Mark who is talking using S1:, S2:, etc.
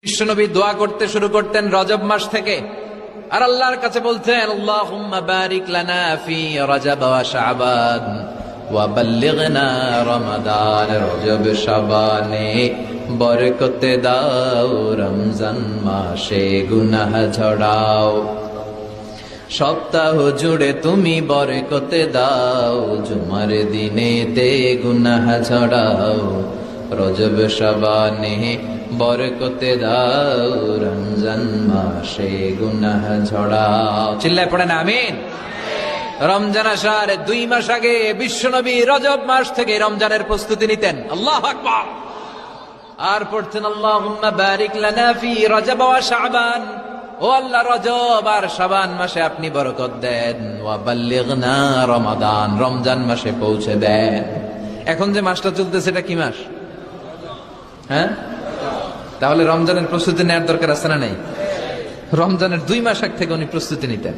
S1: বিশ্বনবী দোয়া করতে শুরু করতেন রজব মাস থেকে, আর আল্লাহর কাছে বলতেন আল্লাহুম্মা বারিক লানা ফি রজব ওয়া শাবান ওয়া বাল্লিগনা রমাদান। রজব শাবানে বরকত দাও, রমজান মাসে গুনাহ ঝরাও। সপ্তাহ জুড়ে তুমি বরকত দাও, জুমার দিনেতে গুনাহ ঝরাও। রজব শাবানে বরকত দাও, রমজান মাসে গুনাহ ঝরাও। চিল্লায় পড়েন আমিন। রমজান আসার 2 মাস আগে বিশ্বনবী রজব মাস থেকে রমজানের প্রস্তুতি নিতেন। আল্লাহু আকবার। আর পড়তেন আল্লাহুম্মা বারিক লানা ফি রজব ওয়া শাবান। ও আল্লাহ, রজব আর শাবান মাসে আপনি বরকত দেন। ওয়া বাল্লিগনা রমাদান, রমজান মাসে পৌঁছে দেন। এখন যে মাসটা চলতেছে এটা কি মাস? হ্যাঁ, তাহলে রমজানের প্রস্তুতি নেওয়ার দরকার আছে না নাই? রমজানের 2 মাস আগ থেকে উনি প্রস্তুতি নিতেন।